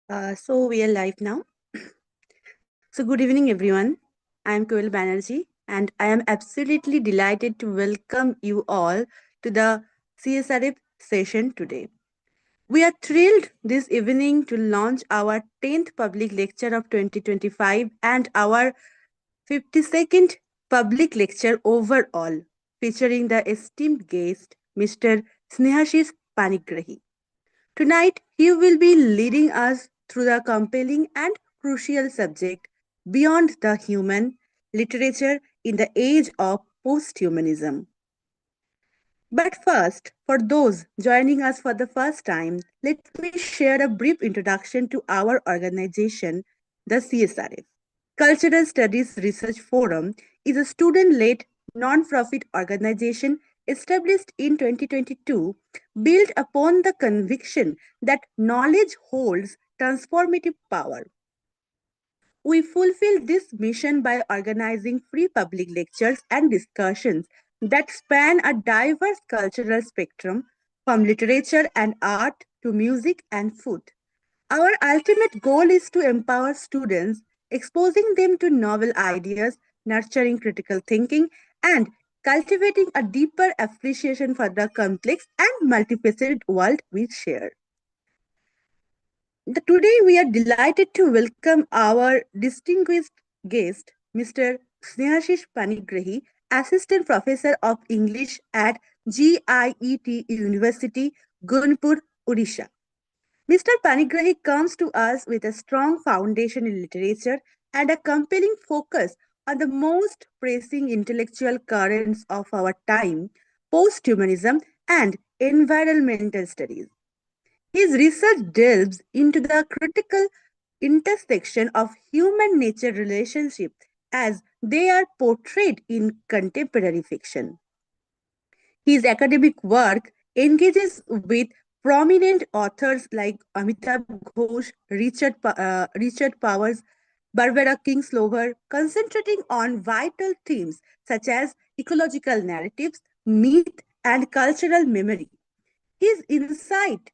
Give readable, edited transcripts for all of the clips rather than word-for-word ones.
So we are live now. So good evening, everyone. I am Koel Banerjee, and I am absolutely delighted to welcome you all to the CSRF session today. We are thrilled this evening to launch our 10th public lecture of 2025 and our 52nd public lecture overall, featuring the esteemed guest, Mr. Snehashish Panigrahi. Tonight, he will be leading us through the compelling and crucial subject Beyond the Human Literature in the Age of Posthumanism. But first, for those joining us for the first time, let me share a brief introduction to our organization, the CSRF. Cultural Studies Research Forum is a student led non profit organization established in 2022, built upon the conviction that knowledge holds transformative power. We fulfill this mission by organizing free public lectures and discussions that span a diverse cultural spectrum from literature and art to music and food. Our ultimate goal is to empower students, exposing them to novel ideas, nurturing critical thinking, and cultivating a deeper appreciation for the complex and multifaceted world we share. Today, we are delighted to welcome our distinguished guest, Mr. Snehashish Panigrahi, Assistant Professor of English at GIET University, Gunpur, Odisha. Mr. Panigrahi comes to us with a strong foundation in literature and a compelling focus on the most pressing intellectual currents of our time, posthumanism and environmental studies. His research delves into the critical intersection of human nature relationships as they are portrayed in contemporary fiction. His academic work engages with prominent authors like Amitabh Ghosh, Richard Powers, Barbara Kingsolver, concentrating on vital themes such as ecological narratives, myth, and cultural memory. His insight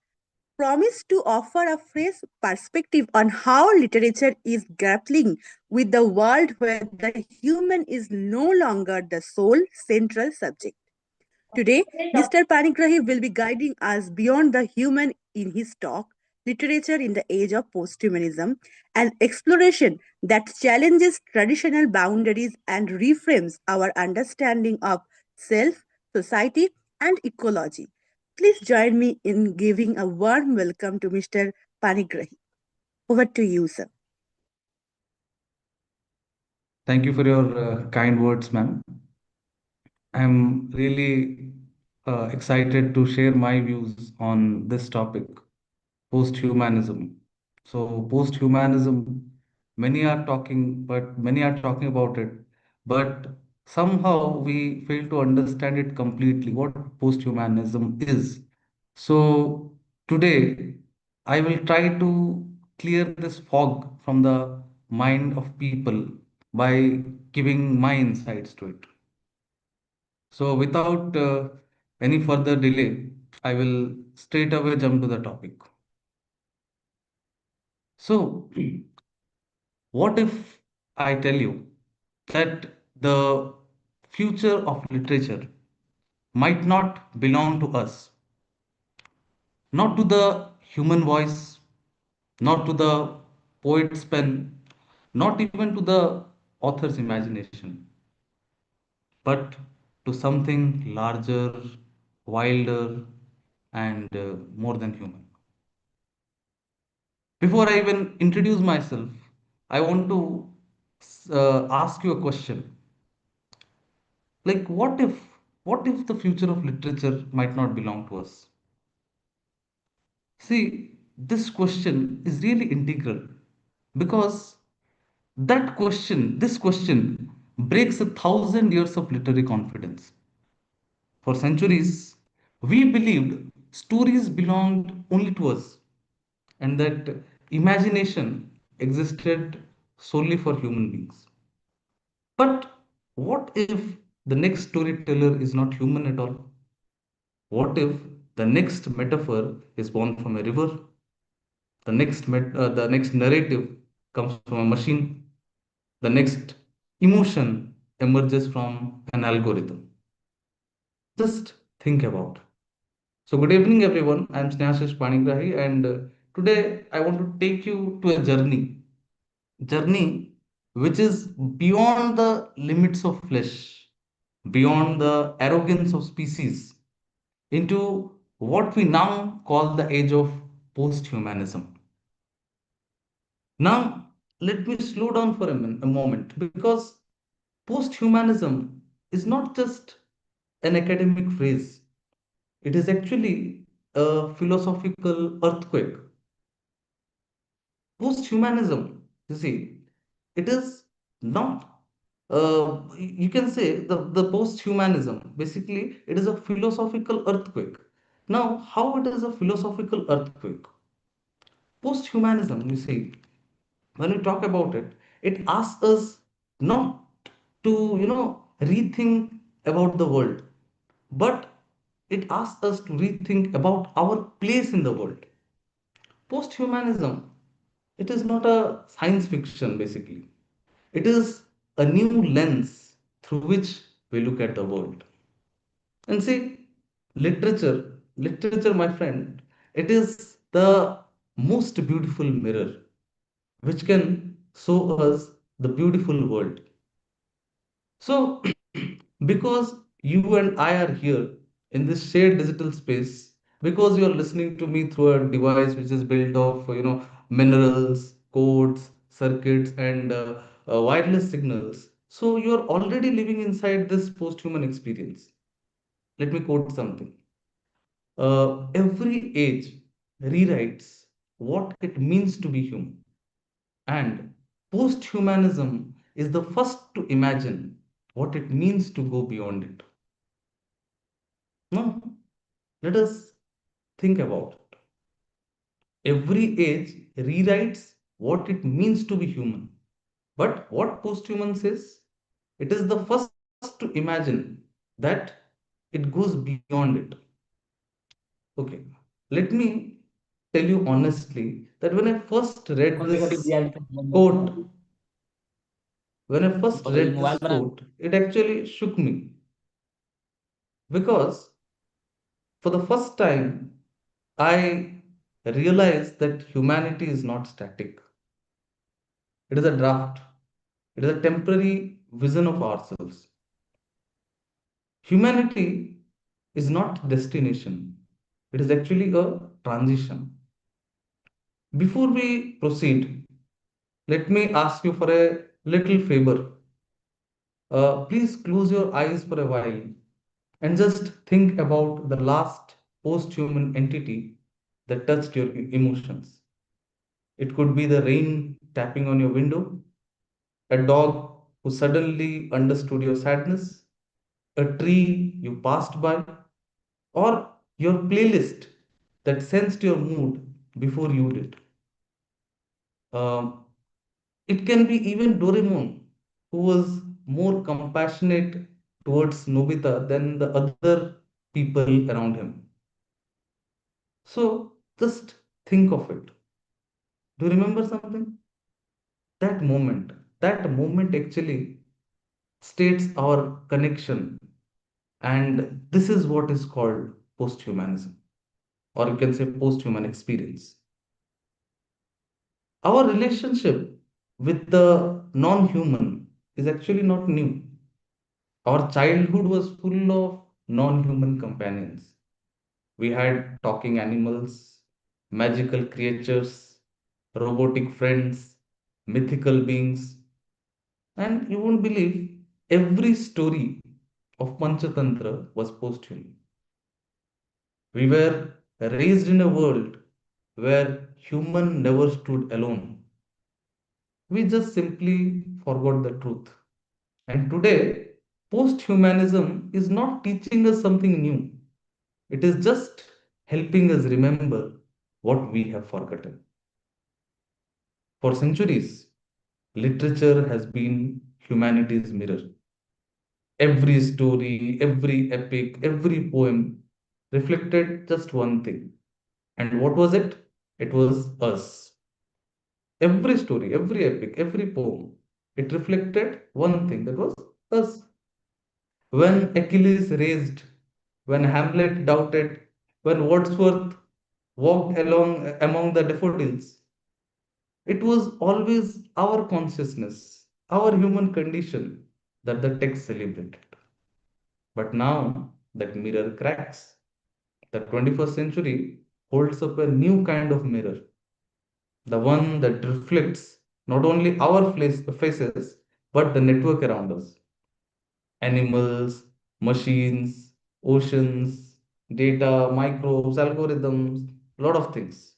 promised to offer a fresh perspective on how literature is grappling with the world where the human is no longer the sole central subject. Today, Mr. Panigrahi will be guiding us beyond the human in his talk, Literature in the Age of Posthumanism, an exploration that challenges traditional boundaries and reframes our understanding of self, society, and ecology. Please join me in giving a warm welcome to Mr. Panigrahi. Over to you, sir. Thank you for your kind words, ma'am. I'm really excited to share my views on this topic, post-humanism. So, post-humanism, many are talking about it, but somehow we fail to understand it completely, what post-humanism is. So, today I will try to clear this fog from the mind of people by giving my insights to it. So, without any further delay, I will straight away jump to the topic. So, what if I tell you that the future of literature might not belong to us, not to the human voice, not to the poet's pen, not even to the author's imagination, but to something larger, wilder, and more than human? Before I even introduce myself, I want to ask you a question. Like, what if the future of literature might not belong to us? See, this question is really integral because this question breaks 1,000 years of literary confidence. For centuries, we believed stories belonged only to us and that imagination existed solely for human beings. But what if the next storyteller is not human at all? What if the next metaphor is born from a river? The next narrative comes from a machine. The next emotion emerges from an algorithm. Just think about. So, good evening, everyone. I'm Snehashish Panigrahi, and today I want to take you to a journey which is beyond the limits of flesh, beyond the arrogance of species, into what we now call the age of posthumanism. Now, let me slow down for a moment, because posthumanism is not just an academic phrase, it is actually a philosophical earthquake. Posthumanism, you see, it is not, you can say the posthumanism, basically, it is a philosophical earthquake. Now, how it is a philosophical earthquake? Posthumanism, you see, when we talk about it, it asks us not to, rethink about the world, but it asks us to rethink about our place in the world. Posthumanism, it is not a science fiction, basically. It is a new lens through which we look at the world. And see, literature, my friend, it is the most beautiful mirror which can show us the beautiful world. So, because you and I are here in this shared digital space, because you are listening to me through a device which is built of, minerals, codes, circuits, and wireless signals, so you are already living inside this post-human experience. Let me quote something. Every age rewrites what it means to be human. And posthumanism is the first to imagine what it means to go beyond it. Now, let us think about it. Every age rewrites what it means to be human. But what posthuman says? It is the first to imagine that it goes beyond it. Okay, let me tell you honestly that quote, when I first read this quote, it actually shook me, because for the first time, I realized that humanity is not static. It is a draft. It is a temporary vision of ourselves. Humanity is not destination. It is actually a transition. Before we proceed, let me ask you for a little favor. Please close your eyes for a while and just think about the last post human entity that touched your emotions. It could be the rain tapping on your window, a dog who suddenly understood your sadness, a tree you passed by, or your playlist that sensed your mood before you did. Um, it can be even Doraemon, who was more compassionate towards Nobita than the other people around him. So just think of it. Do you remember something? That moment, that moment actually states our connection. And this is what is called posthumanism, or you can say post-human experience. Our relationship with the non-human is actually not new. Our childhood was full of non-human companions. We had talking animals, magical creatures, robotic friends, mythical beings, and you won't believe, every story of Panchatantra was post-human. We were raised in a world where human never stood alone. We just simply forgot the truth. And today, post-humanism is not teaching us something new. It is just helping us remember what we have forgotten. For centuries, literature has been humanity's mirror. Every story, every epic, every poem reflected just one thing. And what was it? It was us. Every story, every epic, every poem, it reflected one thing, that was us. When Achilles raced, when Hamlet doubted, when Wordsworth walked along among the daffodils, it was always our consciousness, our human condition that the text celebrated. But now that mirror cracks. The 21st century holds up a new kind of mirror, the one that reflects not only our faces but the network around us: animals, machines, oceans, data, microbes, algorithms, a lot of things.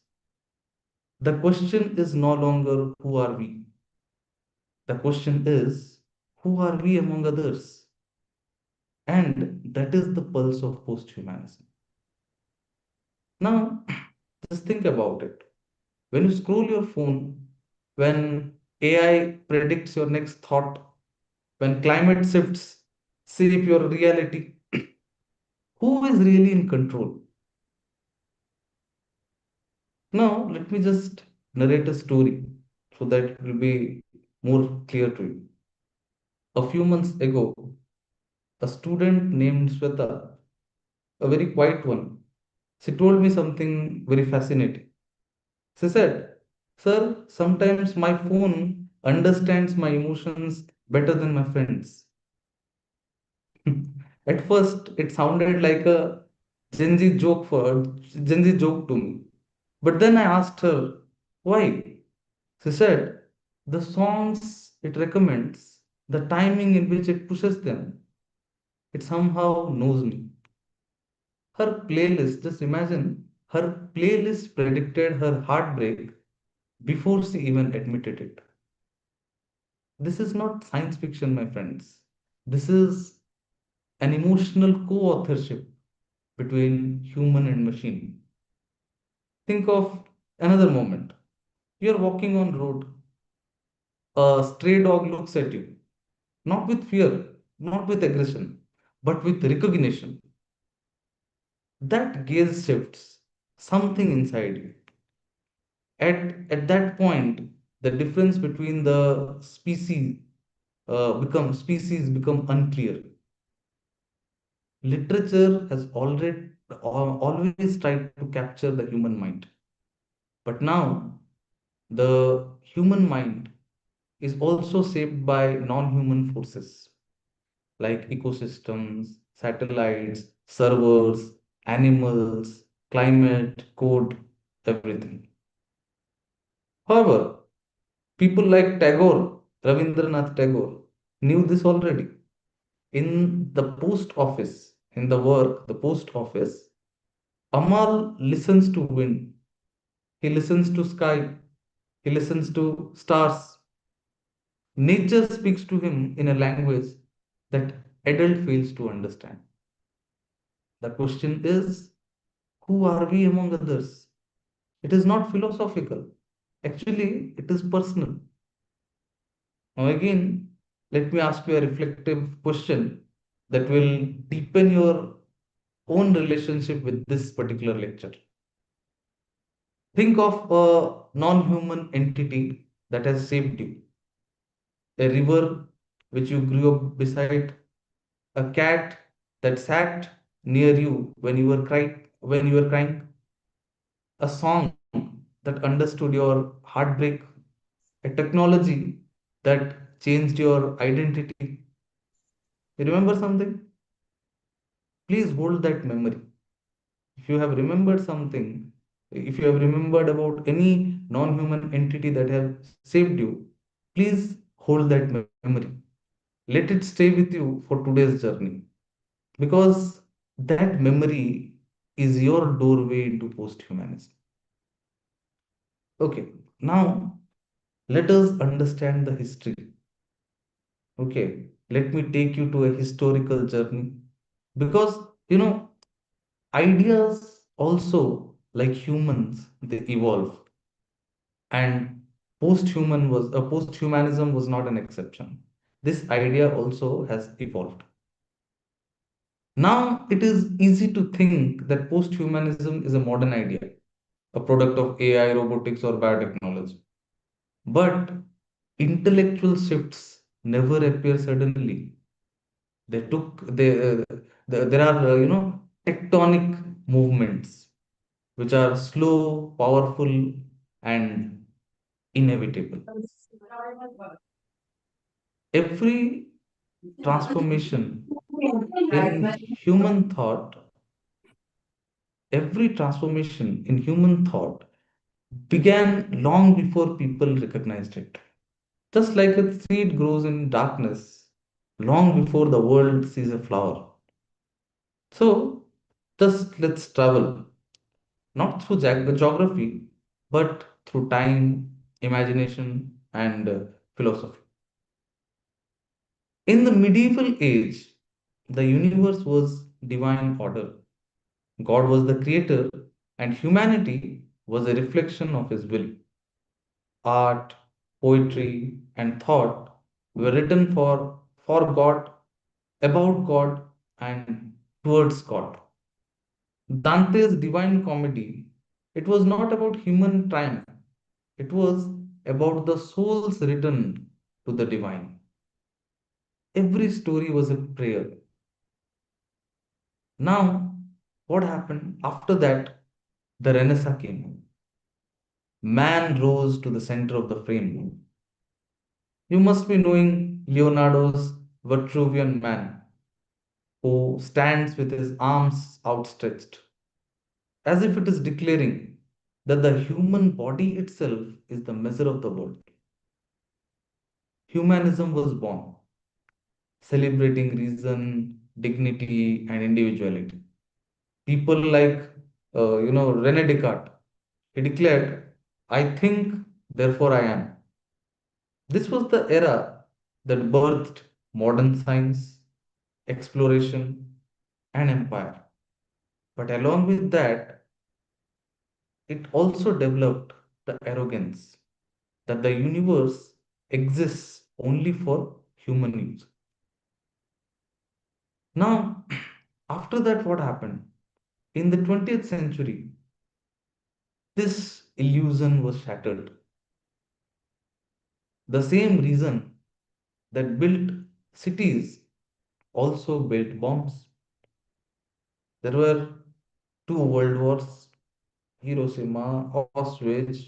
The question is no longer who are we? The question is who are we among others? And that is the pulse of posthumanism. Now, just think about it. When you scroll your phone, when AI predicts your next thought, when climate shifts shape your reality, who is really in control? Now, let me just narrate a story so that it will be more clear to you. A few months ago, a student named Sweta, a very quiet one, she told me something very fascinating. She said, "Sir, sometimes my phone understands my emotions better than my friends." At first, it sounded like a Gen Z joke to me. But then I asked her, why? She said, the songs it recommends, the timing in which it pushes them, it somehow knows me. Her playlist, just imagine, her playlist predicted her heartbreak before she even admitted it. This is not science fiction, my friends. This is an emotional co-authorship between human and machine. Think of another moment. You're walking on road, a stray dog looks at you, not with fear, not with aggression, but with recognition. That gaze shifts something inside you. At that point, the difference between the species become unclear. Literature has always tried to capture the human mind, but now the human mind is also shaped by non-human forces like ecosystems, satellites, servers, animals, climate, code, everything. However, people like Rabindranath Tagore, knew this already. In the post office, in the work, the post office, Amal listens to wind, he listens to sky, he listens to stars. Nature speaks to him in a language that adult fails to understand. The question is, who are we among others? It is not philosophical. Actually, it is personal. Now, again, let me ask you a reflective question that will deepen your own relationship with this particular lecture. Think of a non human entity that has shaped you, a river which you grew up beside, a cat that sat near you when you were crying, a song that understood your heartbreak, a technology that changed your identity. You remember something? Please hold that memory. If you have remembered something, if you have remembered about any non-human entity that have saved you, please hold that memory. Let it stay with you for today's journey, because that memory is your doorway into post-humanism. Okay, now let us understand the history. Okay, let me take you to a historical journey, because you know ideas also, like humans, they evolve, and posthumanism was not an exception. This idea also has evolved. Now it is easy to think that posthumanism is a modern idea, a product of AI, robotics, or biotechnology. But intellectual shifts never appear suddenly. They took there are tectonic movements which are slow, powerful, and inevitable. Every transformation in human thought, every transformation in human thought began long before people recognized it. Just like a seed grows in darkness, long before the world sees a flower. So, just let's travel, not through geography, but through time, imagination, and philosophy. In the medieval age, the universe was divine order. God was the creator, and humanity was a reflection of his will. Art, poetry, and thought were written for God, about God, and towards God. Dante's Divine Comedy, it was not about human triumph, it was about the soul's return to the divine. Every story was a prayer. Now, what happened? After that, the Renaissance came. Man rose to the center of the frame. You must be knowing Leonardo's Vitruvian Man, who stands with his arms outstretched, as if it is declaring that the human body itself is the measure of the world. Humanism was born, celebrating reason, dignity, and individuality. People like, Rene Descartes, he declared, I think, therefore I am. This was the era that birthed modern science, exploration, and empire. But along with that, it also developed the arrogance that the universe exists only for human use. Now, after that, what happened? In the 20th century, this illusion was shattered. The same reason that built cities also built bombs. There were two world wars, Hiroshima, Auschwitz,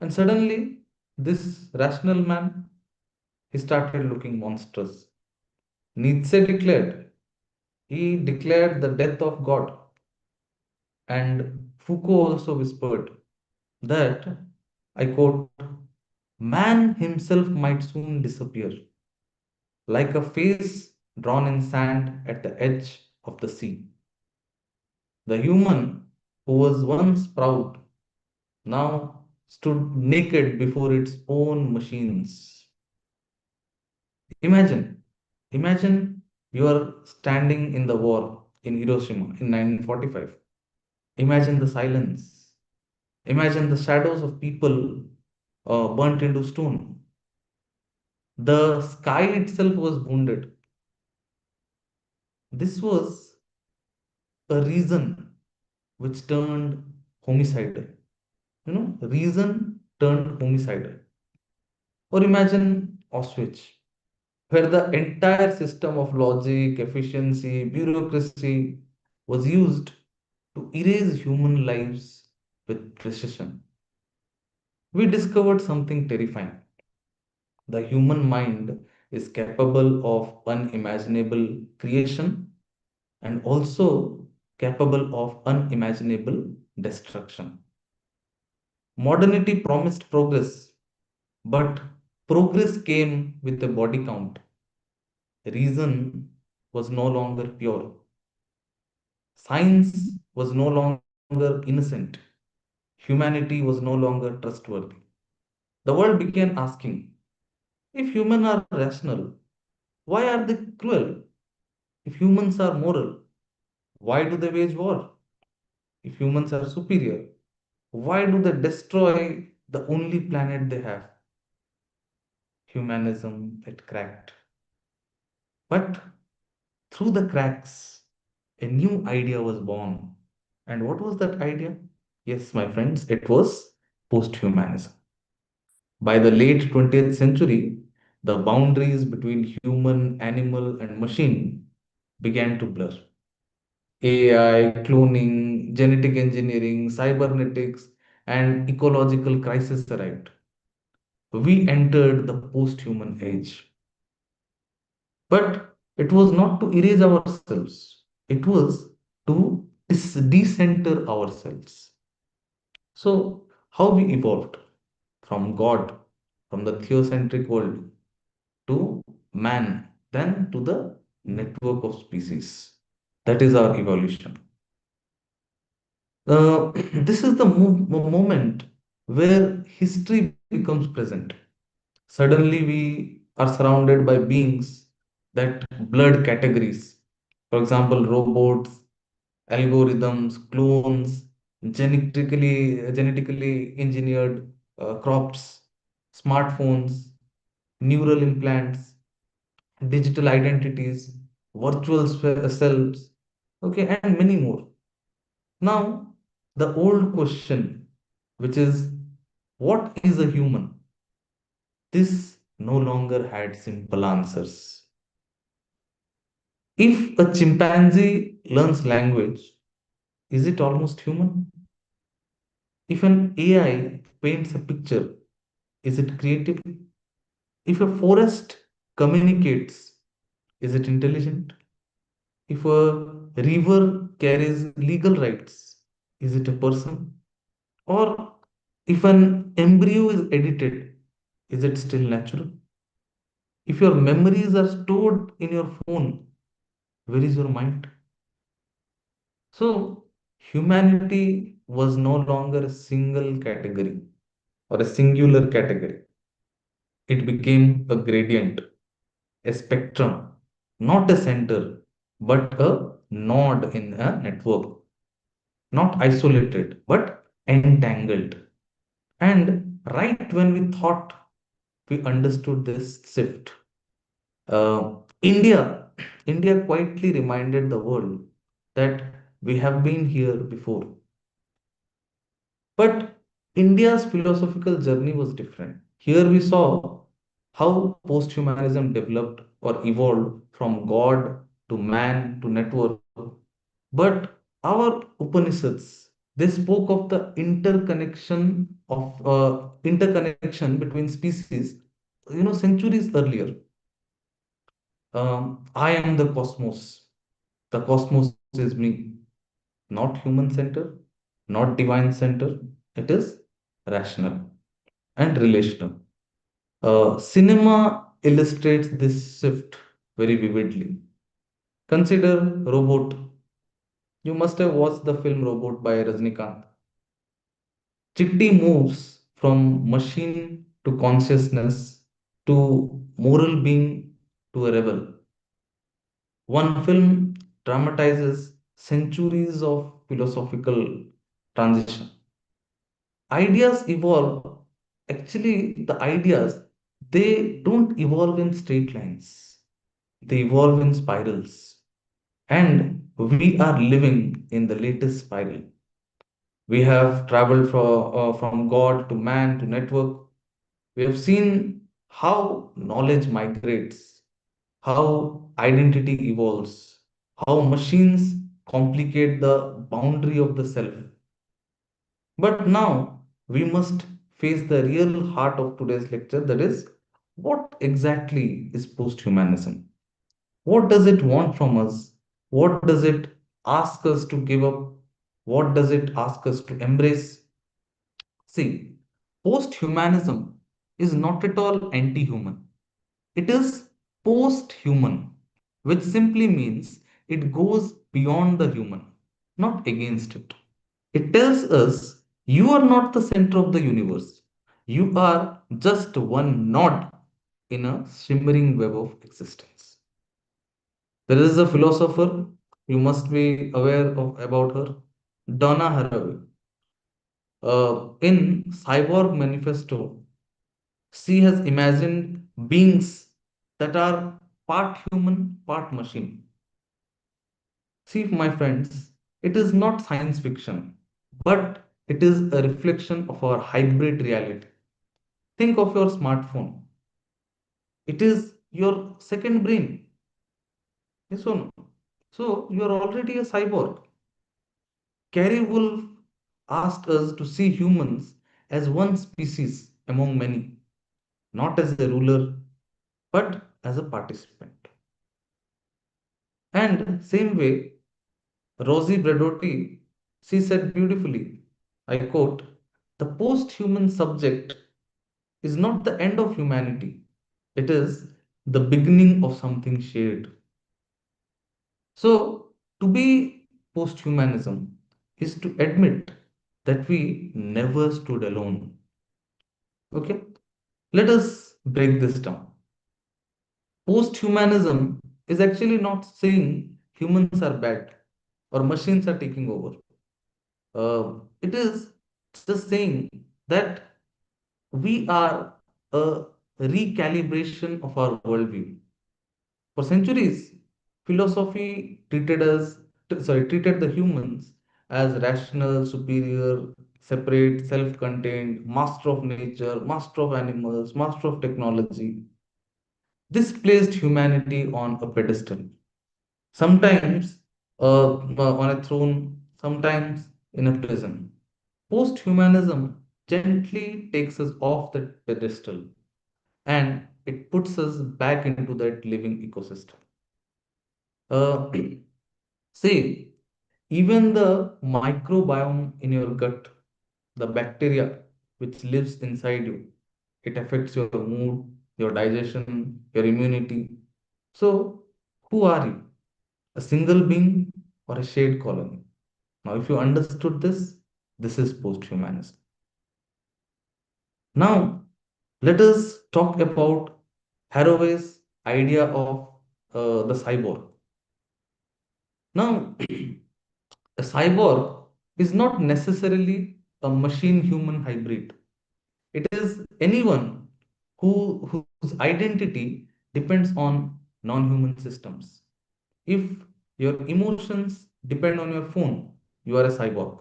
and suddenly this rational man, he started looking monstrous. Nietzsche declared, he declared the death of God, and Foucault also whispered that, I quote, man himself might soon disappear, like a face drawn in sand at the edge of the sea. The human who was once proud now stood naked before its own machines. Imagine, imagine you are standing in the war in Hiroshima in 1945. Imagine the silence. Imagine the shadows of people burnt into stone. The sky itself was wounded. This was a reason which turned homicidal. Reason turned homicidal. Or imagine Auschwitz, where the entire system of logic, efficiency, bureaucracy was used to erase human lives with precision. We discovered something terrifying. The human mind is capable of unimaginable creation and also capable of unimaginable destruction. Modernity promised progress, but progress came with a body count. Reason was no longer pure. Science was no longer innocent. Humanity was no longer trustworthy. The world began asking, if humans are rational, why are they cruel? If humans are moral, why do they wage war? If humans are superior, why do they destroy the only planet they have? Humanism, it cracked. But through the cracks, a new idea was born. And what was that idea? Yes, my friends, it was posthumanism. By the late 20th century, the boundaries between human, animal, and machine began to blur. AI, cloning, genetic engineering, cybernetics, and ecological crisis arrived. We entered the post human age. But it was not to erase ourselves, it was to decenter ourselves. So, how we evolved from God, from the theocentric world to man, then to the network of species. That is our evolution. This is the moment where history becomes present. Suddenly, we are surrounded by beings that blurred categories. For example, robots, algorithms, clones, genetically engineered crops, smartphones, neural implants, digital identities, virtual selves, okay, and many more. Now, the old question, which is, what is a human? This no longer had simple answers. If a chimpanzee learns language, is it almost human? If an AI paints a picture, is it creative? If a forest communicates, is it intelligent? If a river carries legal rights, is it a person? Or if an embryo is edited, is it still natural? If your memories are stored in your phone, where is your mind? So, humanity was no longer a single category or a singular category. It became a gradient, a spectrum, not a center, but a node in a network, not isolated, but entangled. And right when we thought we understood this shift, India, India quietly reminded the world that we have been here before. But India's philosophical journey was different. Here we saw how posthumanism developed or evolved from God to man to network. But our Upanishads, they spoke of the interconnection between species, centuries earlier. I am the cosmos. The cosmos is me, not human centered, not divine centered. It is rational and relational. Cinema illustrates this shift very vividly. Consider Robot. You must have watched the film Robot by Rajnikant. Chitti moves from machine to consciousness to moral being to a rebel. One film dramatizes centuries of philosophical transition. Ideas evolve. Actually, the ideas, they don't evolve in straight lines. They evolve in spirals. And we are living in the latest spiral. We have traveled from God to man to network. We have seen how knowledge migrates, how identity evolves, how machines complicate the boundary of the self. But now we must face the real heart of today's lecture, that is, what exactly is posthumanism? What does it want from us? What does it ask us to give up? What does it ask us to embrace? See, posthumanism is not at all anti human, it is post human, which simply means it goes beyond the human, not against it. It tells us you are not the center of the universe. You are just one node in a shimmering web of existence. There is a philosopher, you must be aware of about her, Donna Haraway. In Cyborg Manifesto, she has imagined beings that are part human, part machine. See, my friends, it is not science fiction, but It is a reflection of our hybrid reality. Think of your smartphone. It is your second brain. Yes or no? So you are already a cyborg. Carrie Wolf asked us to see humans as one species among many, not as a ruler, but as a participant. And same way, Rosie Bradotti, she said beautifully, I quote, the post-human subject is not the end of humanity. It is the beginning of something shared. So, to be posthumanism is to admit that we never stood alone. Okay, let us break this down. Posthumanism is actually not saying humans are bad or machines are taking over. It is just saying that we are a recalibration of our worldview. For centuries, philosophy treated the humans as rational, superior, separate, self-contained, master of nature, master of animals, master of technology. This placed humanity on a pedestal, sometimes on a throne, sometimes in a prison. Post-humanism gently takes us off that pedestal and it puts us back into that living ecosystem. Uh, See, even the microbiome in your gut, the bacteria which lives inside you, it affects your mood, your digestion, your immunity. So, who are you? A single being or a shared colony? Now, if you understood this, this is post-humanism. Now, let us talk about Haraway's idea of the cyborg. Now, a cyborg is not necessarily a machine human hybrid. It is anyone whose identity depends on non human systems. If your emotions depend on your phone, you are a cyborg.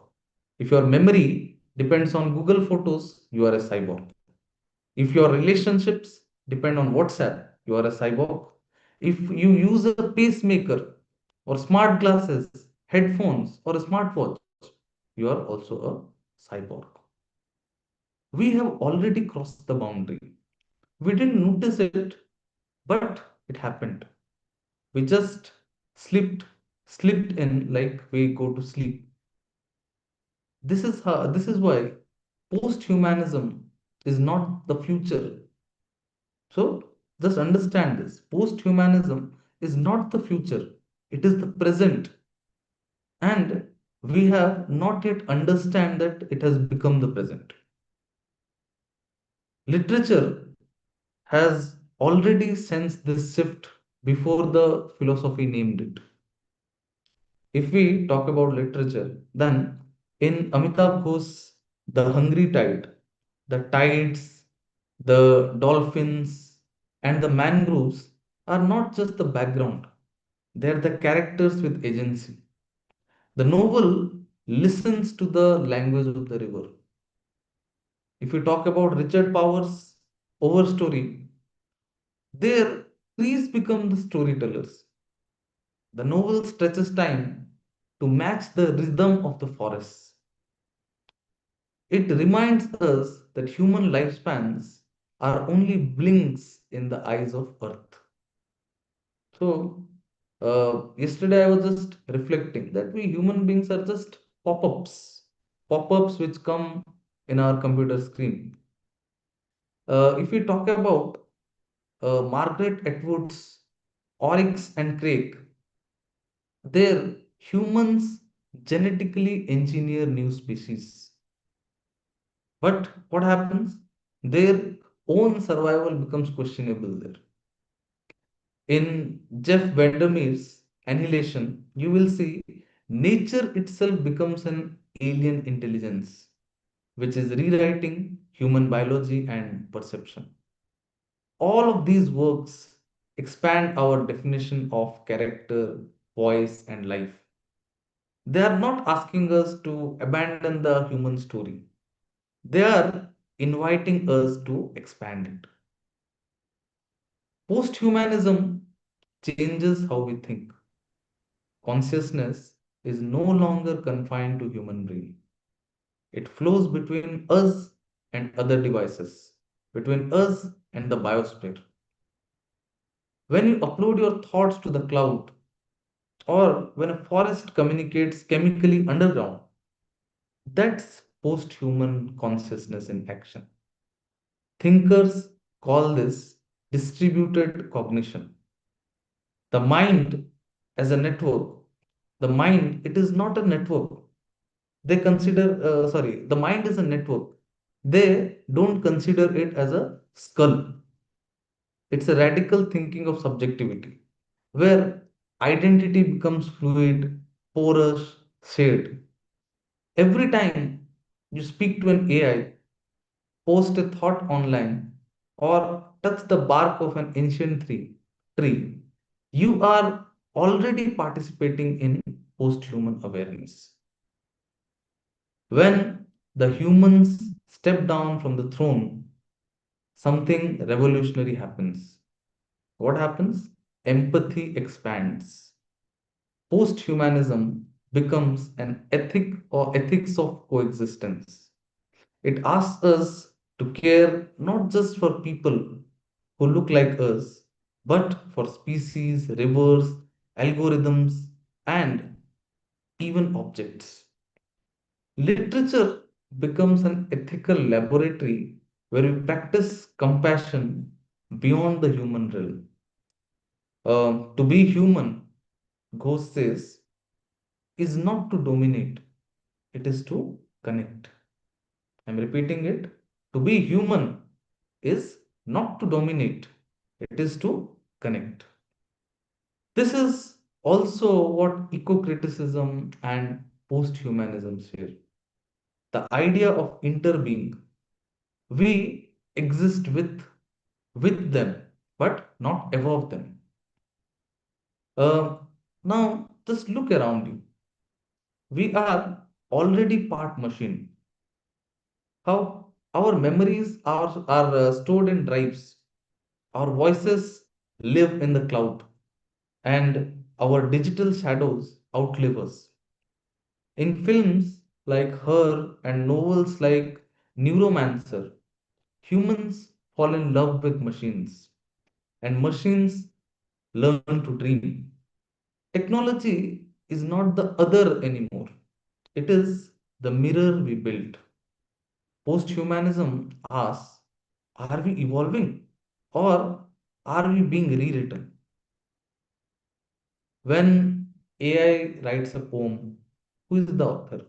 If your memory depends on Google Photos, you are a cyborg. If your relationships depend on WhatsApp, you are a cyborg. If you use a pacemaker or smart glasses, headphones, or a smartwatch, you are also a cyborg. We have already crossed the boundary. We didn't notice it, but it happened. We just slipped, slipped in like we go to sleep. This is why post-humanism is not the future. So just understand this. Post-humanism is not the future. It is the present. And we have not yet understand that it has become the present. Literature has already sensed this shift before the philosophy named it. If we talk about literature, then in Amitabh Ghosh's The Hungry Tide, the tides, the dolphins, and the mangroves are not just the background, they are the characters with agency. The novel listens to the language of the river. If we talk about Richard Powers' Overstory, there trees become the storytellers. The novel stretches time to match the rhythm of the forests. It reminds us that human lifespans are only blinks in the eyes of Earth. So, yesterday I was just reflecting that we human beings are just pop ups which come in our computer screen. If we talk about Margaret Atwood's Oryx and Crake, there humans genetically engineer new species. But what happens? Their own survival becomes questionable there. In Jeff Vandermeer's Annihilation, you will see nature itself becomes an alien intelligence, which is rewriting human biology and perception. All of these works expand our definition of character, voice, and life. They are not asking us to abandon the human story. They are inviting us to expand it. Posthumanism changes how we think. Consciousness is no longer confined to human brain. It flows between us and other devices, between us and the biosphere. When you upload your thoughts to the cloud, or when a forest communicates chemically underground, that's post-human consciousness in action. Thinkers call this distributed cognition. The mind as a network, the mind, it is not a network. They consider, the mind is a network. They don't consider it as a skull. It's a radical thinking of subjectivity, where identity becomes fluid, porous, shared. Every time you speak to an AI, post a thought online, or touch the bark of an ancient tree, you are already participating in post human awareness. When the humans step down from the throne, something revolutionary happens. What happens? Empathy expands. Post humanism becomes an ethic or ethics of coexistence. It asks us to care not just for people who look like us, but for species, rivers, algorithms, and even objects. Literature becomes an ethical laboratory where we practice compassion beyond the human realm. To be human, Ghost says, is not to dominate, it is to connect. I'm repeating it. To be human is not to dominate, it is to connect. This is also what eco criticism and post humanism share. The idea of interbeing. We exist with them, but not above them. Uh, Now, just look around you. We are already part machine. How our memories are stored in drives, our voices live in the cloud, and our digital shadows outlive us. In films like Her and novels like Neuromancer, humans fall in love with machines, and machines learn to dream. Technology is not the other anymore, it is the mirror we built. Posthumanism asks, are we evolving or are we being rewritten? When AI writes a poem, who is the author?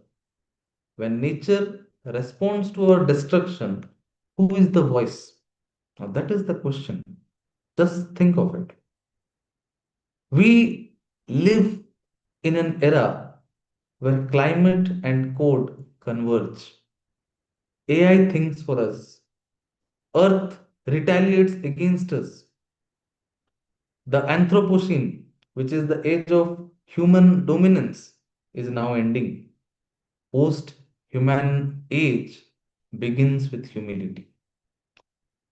When nature responds to our destruction, who is the voice? Now, that is the question. Just think of it. We live in an era where climate and code converge. AI thinks for us, Earth retaliates against us. The Anthropocene, which is the age of human dominance, is now ending. Post human age begins with humility.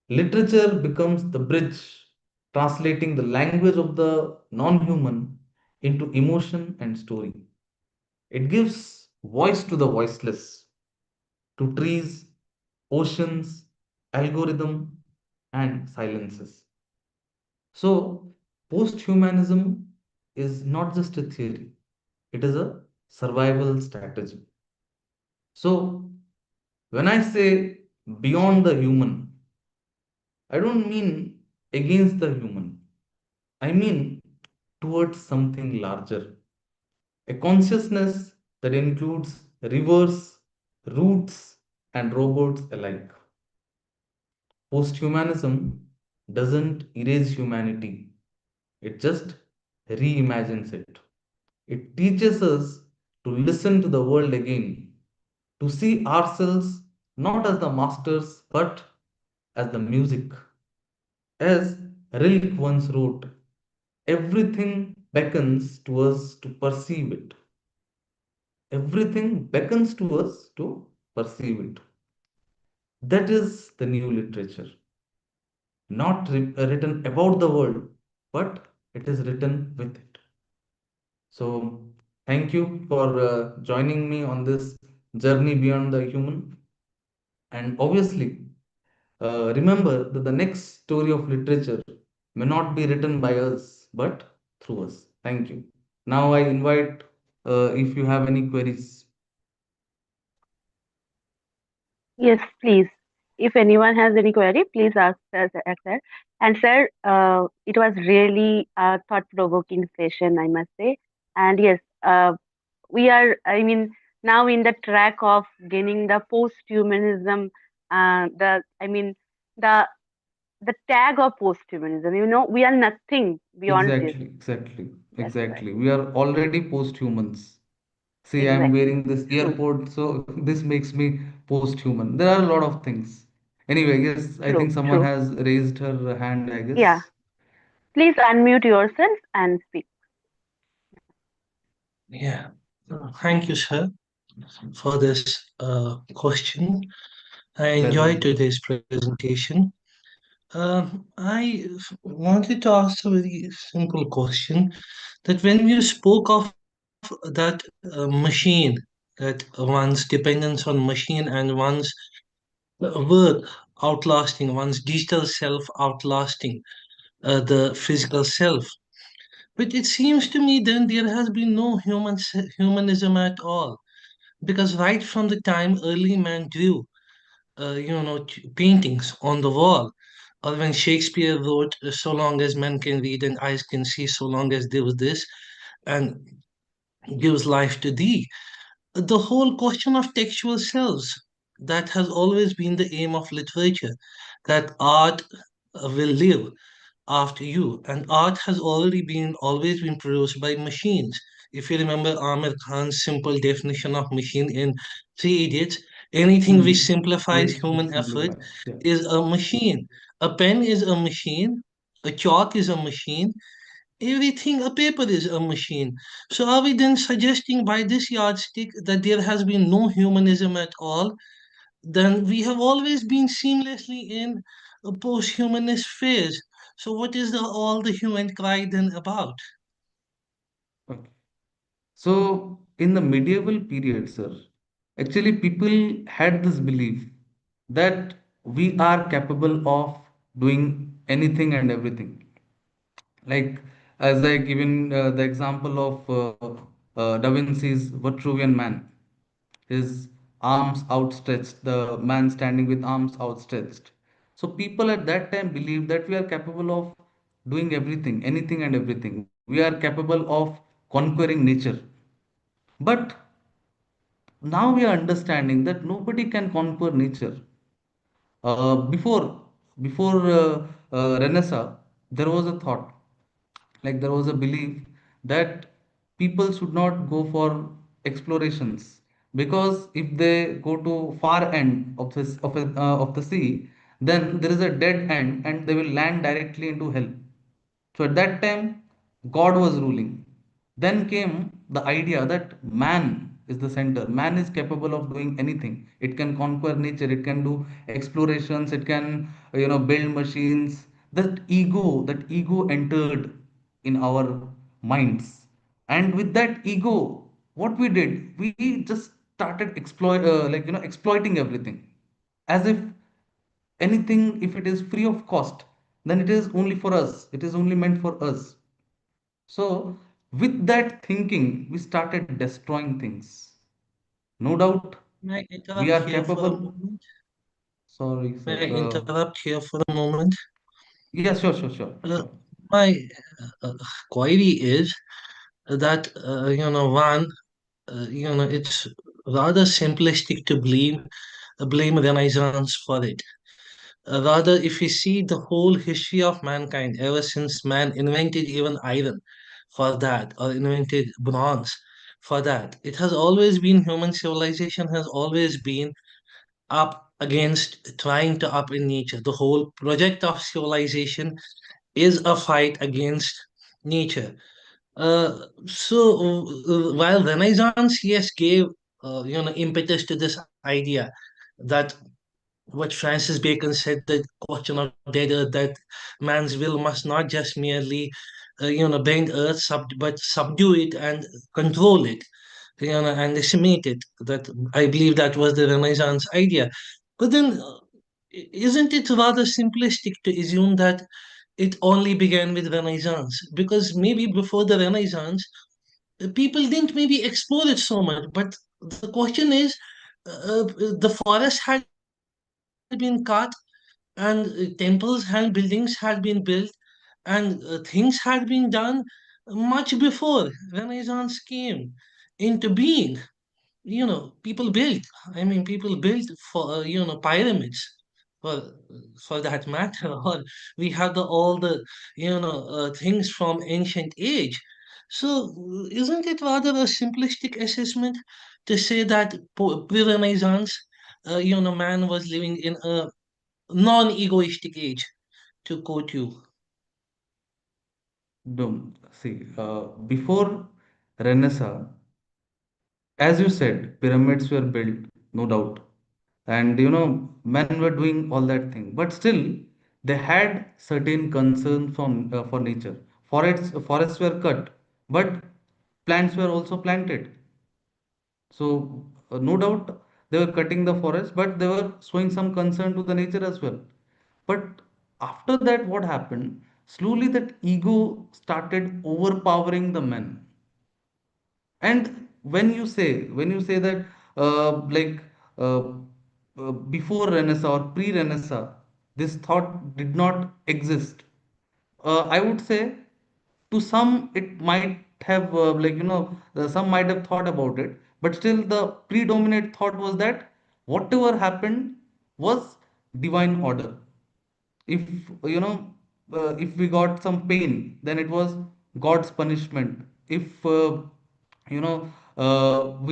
Literature becomes the bridge, translating the language of the non human into emotion and story. It gives voice to the voiceless, to trees, oceans, algorithm, and silences. So, posthumanism is not just a theory, it is a survival strategy. So, when I say beyond the human, I don't mean against the human, I mean towards something larger. A consciousness that includes rivers, roots, and robots alike. Posthumanism doesn't erase humanity, it just reimagines it. It teaches us to listen to the world again, to see ourselves not as the masters but as the music. As Rilke once wrote, everything beckons to us to perceive it. Everything beckons to us to perceive it. That is the new literature, not written about the world, but it is written with it. So, thank you for joining me on this journey beyond the human. And obviously, remember that the next story of literature may not be written by us, but through us. Thank you. Now, I invite if you have any queries. Yes, please. If anyone has any query, please ask sir. And sir, it was really a thought-provoking session, I must say. And yes, we are, I mean, now in the track of gaining the post-humanism, I mean, the the tag of post-humanism. You know, we are nothing beyond this. Exactly, exactly, That's right. exactly. We are already post-humans. See, I'm Exactly. wearing this True. earpod, so this makes me post-human. There are a lot of things. Anyway, yes, I think True. someone True. has raised her hand, I Yeah. guess. Please unmute yourself and speak. Yeah. Thank you, sir, for this question. I Pleasure enjoyed is mine. today's presentation. I wanted to ask a very simple question that when you spoke of that machine, that one's dependence on machine and one's work outlasting, one's digital self outlasting the physical self. But it seems to me then there has been no humanism at all, because right from the time early man drew, paintings on the wall, or when Shakespeare wrote, "So long as men can read and eyes can see, so long as there was this," and gives life to thee. The whole question of textual selves, that has always been the aim of literature, that art will live after you, and art has always been produced by machines. If you remember Amir Khan's simple definition of machine in Three Idiots, anything which Hmm. simplifies Which human effort simplifies. Yeah. is a machine. A pen is a machine, a chalk is a machine, everything, a paper is a machine. So are we then suggesting by this yardstick that there has been no humanism at all? Then we have always been seamlessly in a post-humanist phase. So what is all the human cry then about? Okay. So, in the medieval period, sir, actually people had this belief that we are capable of doing anything and everything. Like, as I given the example of Da Vinci's Vitruvian Man, his arms outstretched, the man standing with arms outstretched. So people at that time believed that we are capable of doing everything, anything and everything. We are capable of conquering nature. But now we are understanding that nobody can conquer nature. Before Renaissance, there was a thought, like there was a belief that people should not go for explorations, because if they go to far end of of the sea, then there is a dead end and they will land directly into hell. So at that time, God was ruling. Then came the idea that man is the center. Man is capable of doing anything. It can conquer nature. It can do explorations. It can, build machines. That ego entered in our minds. And with that ego, what we did, we just started exploiting everything, as if anything, if it is free of cost, then it is only for us, it is only meant for us. So with that thinking, we started destroying things. No doubt May I we interrupt are here for a capable. moment? Sorry, sir. May I interrupt here for a moment? Yeah, sure, sure, sure, Uh, sure. my query is that, one, it's rather simplistic to blame Renaissance for it. Rather, if we see the whole history of mankind, ever since man invented even iron for that, or invented bronze for that, it has always been, human civilization has always been up against trying to up in nature. The whole project of civilization is a fight against nature. While Renaissance, yes, gave impetus to this idea that what Francis Bacon said, the question of dead earth, that man's will must not just merely, bend earth, but subdue it and control it, and decimate it. That I believe that was the Renaissance idea. But then, isn't it rather simplistic to assume that it only began with Renaissance? Because maybe before the Renaissance, people didn't maybe explore it so much. But the question is, the forest had been cut, and temples and buildings had been built, and things had been done much before Renaissance came into being. People built. I mean, people built for pyramids, for for that matter. Or we have all the things from ancient age. So isn't it rather a simplistic assessment to say that pre-Renaissance, man was living in a non-egoistic age, to quote you? No, see, before Renaissance, as you said, pyramids were built, no doubt, and men were doing all that thing, but still they had certain concern from for nature. Forests were cut, but plants were also planted. So no doubt they were cutting the forest, but they were showing some concern to the nature as well. But after that, what happened? Slowly, that ego started overpowering the men. And when you say that like uh, before Renaissance or pre-Renaissance, this thought did not exist. I would say to some it might have some might have thought about it, but still the predominant thought was that whatever happened was divine order. If you know if we got some pain, then it was God's punishment. If we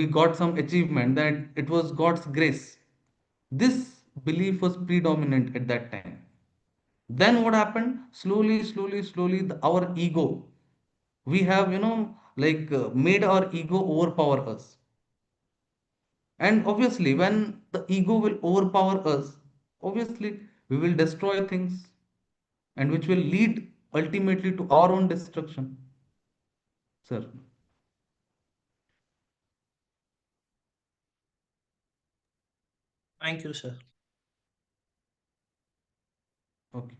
got some achievement, then it was God's grace. This belief was predominant at that time. Then what happened? Slowly, slowly, slowly, our ego, we have made our ego overpower us. And obviously when the ego will overpower us, obviously we will destroy things, and which will lead ultimately to our own destruction, sir. Thank you, sir. Okay.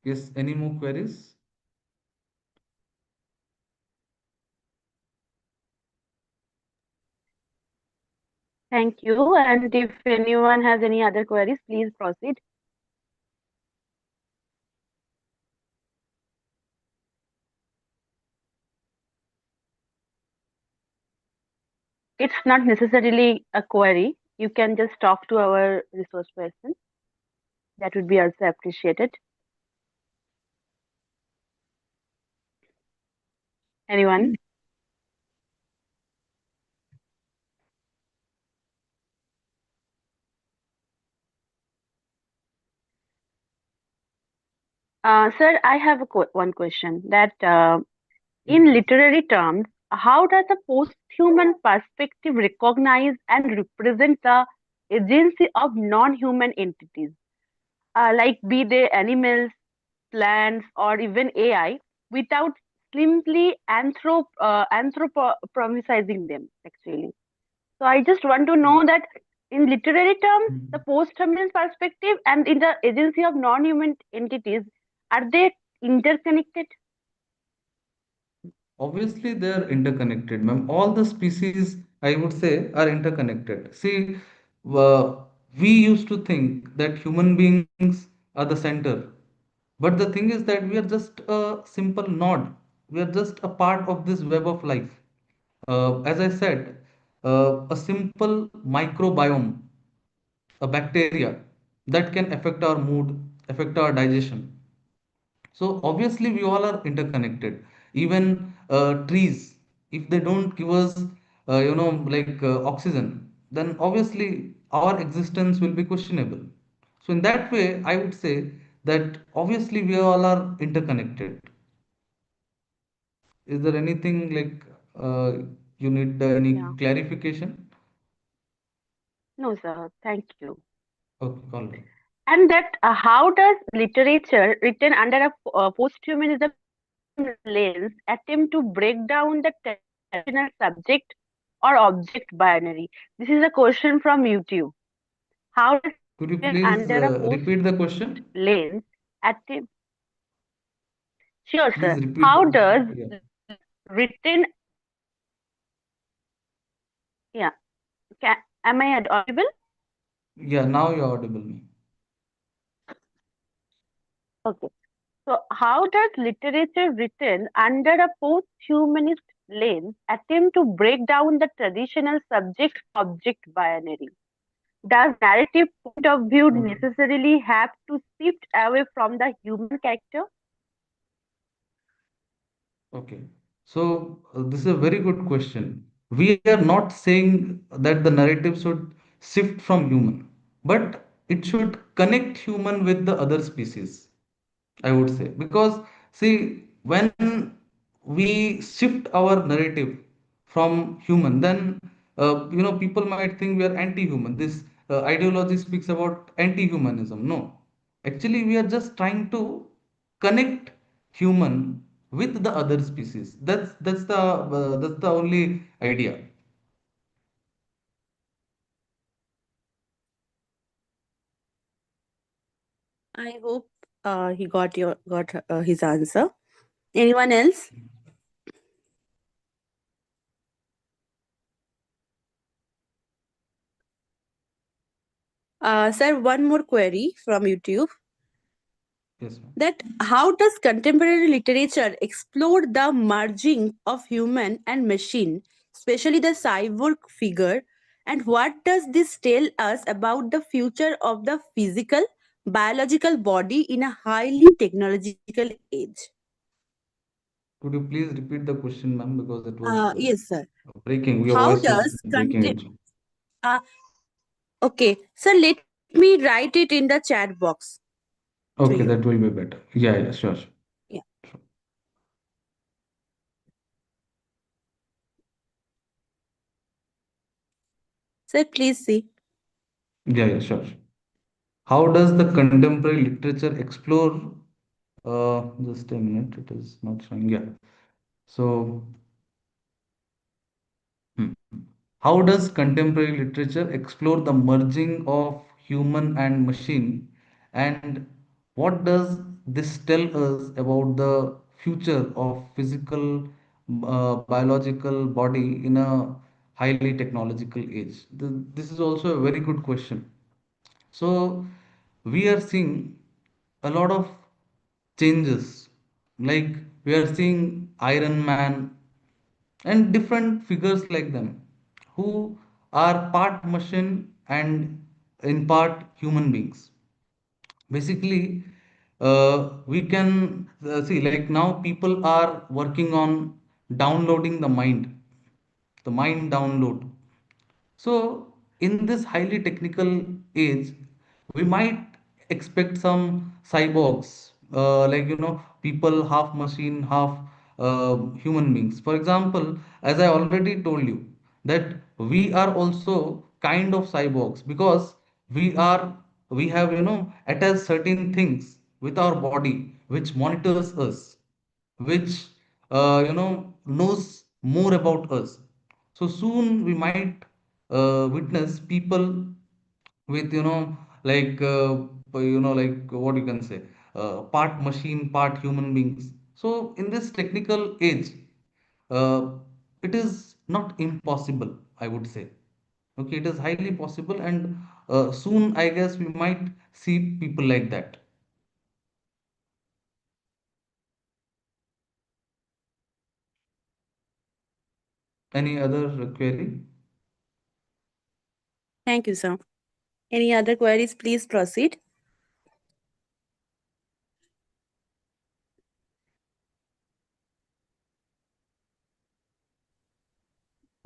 Yes, any more queries? Thank you. And if anyone has any other queries, please proceed. It's not necessarily a query. You can just talk to our resource person. That would be also appreciated. Anyone? Sir, I have one question that Yes, in please. literary terms, how does a post-human perspective recognize and represent the agency of non-human entities, like be they animals, plants, or even AI, without simply anthropomorphizing them, actually? So I just want to know that in literary terms, the Mhm. post-human perspective and in the agency of non-human entities, are they interconnected? Obviously, they are interconnected, ma'am. All the species, I would say, are interconnected. See, uh, we used to think that human beings are the center, but the thing is that we are just a simple node. We are just a part of this web of life. As I said, a simple microbiome, a bacteria that can affect our mood, affect our digestion. So obviously we all are interconnected. Even trees, if they don't give us, oxygen, then obviously our existence will be questionable. So in that way, I would say that obviously we all are interconnected. Is there anything like you need any Yeah. clarification? No, sir. Thank you. Okay, all right. And that how does literature written under a posthumanism lens attempt to break down the traditional subject or object binary? This is a question from YouTube. How does literature Could you written please under a repeat the posthumanist question? lens attempt? Sure, Please sir. repeat the How question. does Yeah. written, yeah, am I audible? Yeah, now you're audible me. Okay. So, how does literature written under a post-humanist lens attempt to break down the traditional subject-object binary? Does narrative point of view Okay. necessarily have to shift away from the human character? Okay. So this is a very good question. We are not saying that the narrative should shift from human, but it should connect human with the other species, I would say. Because see, when we shift our narrative from human, then people might think we are anti-human. This ideology speaks about anti-humanism. No, actually, we are just trying to connect human with the other species. That's the only idea. I hope he got his answer. Anyone else? Sir, one more query from YouTube. Yes, ma'am. That how does contemporary literature explore the merging of human and machine, especially the cyborg figure, and what does this tell us about the future of the physical, biological body in a highly technological age? Could you please repeat the question, ma'am, because it was Yes, sir. breaking. Your How voice was does breaking. Actually. uh, okay, sir, let me write it in the chat box to you. Okay, that will be better. Yeah, yeah, sure, sure. Yeah. Sir, please see. Yeah, yeah, sure. How does the contemporary literature explore? Just a minute, it is not showing. Yeah. So, hmm. How does contemporary literature explore the merging of human and machine? And what does this tell us about the future of physical, biological body in a highly technological age? This is also a very good question. So we are seeing a lot of changes. Like we are seeing Iron Man and different figures like them who are part machine and in part human beings. Basically, we can see like now people are working on downloading the mind download. So, in this highly technical age, we might expect some cyborgs, people half machine, half human beings. For example, as I already told you, that we are also kind of cyborgs because we are we have attached certain things with our body which monitors us, which knows more about us. So soon we might witness people with like what you can say, part machine, part human beings. So in this technical age, uh, it is not impossible, I would say. Okay, it is highly possible, and soon I guess we might see people like that. Any other query? Thank you, sir. Any other queries, please proceed.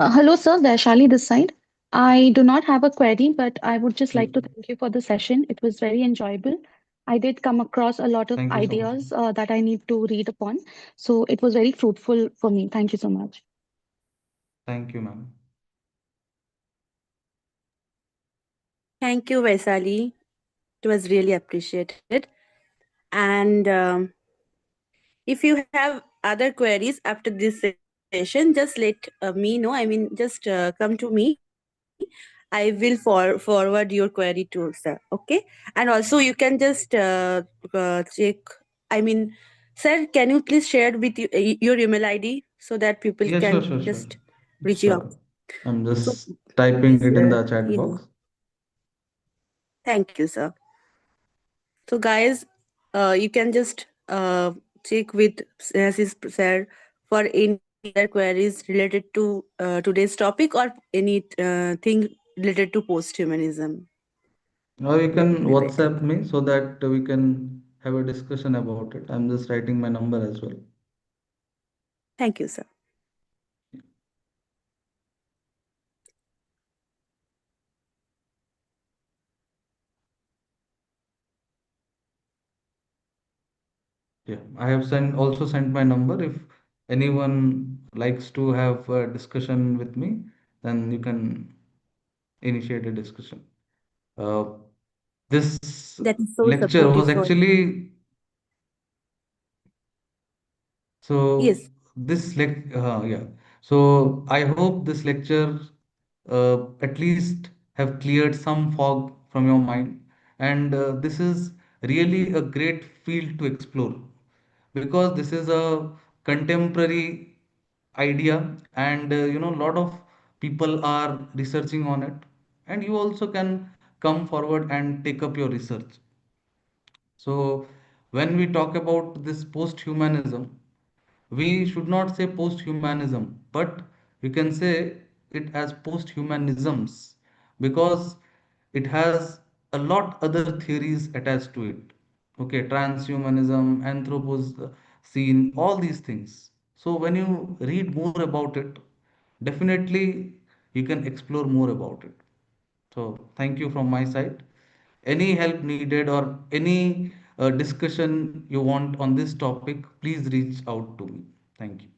Hello, sir. Vaishali this side. I do not have a query, but I would just like to thank you for the session. It was very enjoyable. I did come across a lot of Thank you so much, ideas ma'am. that I need to read upon. So it was very fruitful for me. Thank you so much. Thank you, ma'am. Thank you, Vaisali. It was really appreciated. And if you have other queries after this session, just let me know. I mean, just come to me. I will forward your query to sir. Okay. And also, you can just check. I mean, sir, can you please share with your email ID so that people Yeah, can sure, sure, sure. just reach you out? Sure. I'm So just typing please, it in the chat box. thank you, sir. So, guys, you can just check with Snehasis sir for any other queries related to today's topic or any thing related to posthumanism. Or you We'll can be waiting. WhatsApp me so that we can have a discussion about it. I'm just writing my number as well. Thank you, sir. Yeah, I have also sent my number. If anyone likes to have a discussion with me, then you can initiate a discussion. Uh, this That is so lecture supportive was for. actually Yes, so yeah. So I hope this lecture at least have cleared some fog from your mind, and this is really a great field to explore because this is a contemporary idea, and a lot of people are researching on it, and you also can come forward and take up your research. So when we talk about this post-humanism, we should not say post-humanism, but we can say it as post-humanisms because it has a lot other theories attached to it. Okay, transhumanism, anthropocene, all these things. So when you read more about it, definitely you can explore more about it. So thank you from my side. Any help needed or any discussion you want on this topic, please reach out to me. Thank you.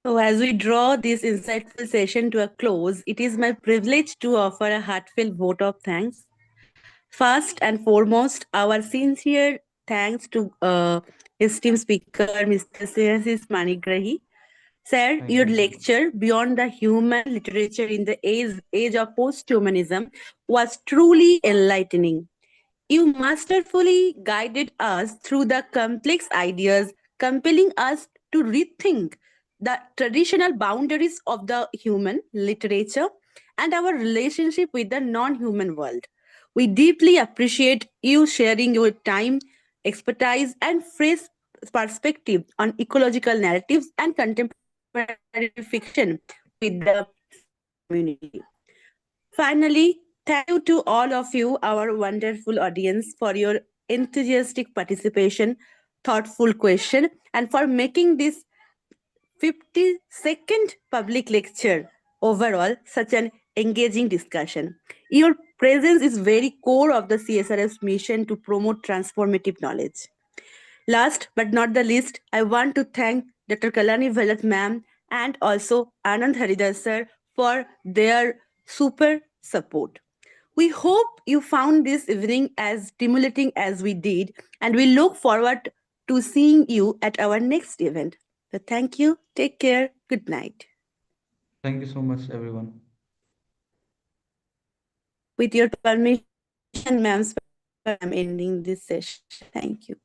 so as we draw this insightful session to a close, it is my privilege to offer a heartfelt vote of thanks. First and foremost, our sincere thanks to esteemed speaker, Mr. Snehasis Manigrahi. Sir, Thank your you so much. lecture, Beyond the Human Literature in the Age of Posthumanism, was truly enlightening. You masterfully guided us through the complex ideas, compelling us to rethink the traditional boundaries of the human literature and our relationship with the non human world. We deeply appreciate you sharing your time, expertise, and fresh perspective on ecological narratives and contemporary fiction with the scientific community. Finally, thank you to all of you, our wonderful audience, for your enthusiastic participation, thoughtful question, and for making this 52nd public lecture overall such an engaging discussion. Your presence is very core of the CSRF's mission to promote transformative knowledge. Last but not the least, I want to thank Dr. Kalani Velat ma'am and also Anand Haridas sir for their super support. We hope you found this evening as stimulating as we did, and we look forward to seeing you at our next event. So thank you, take care, good night. Thank you so much, everyone. With your permission and ma'am's permission, I'm ending this session. Thank you.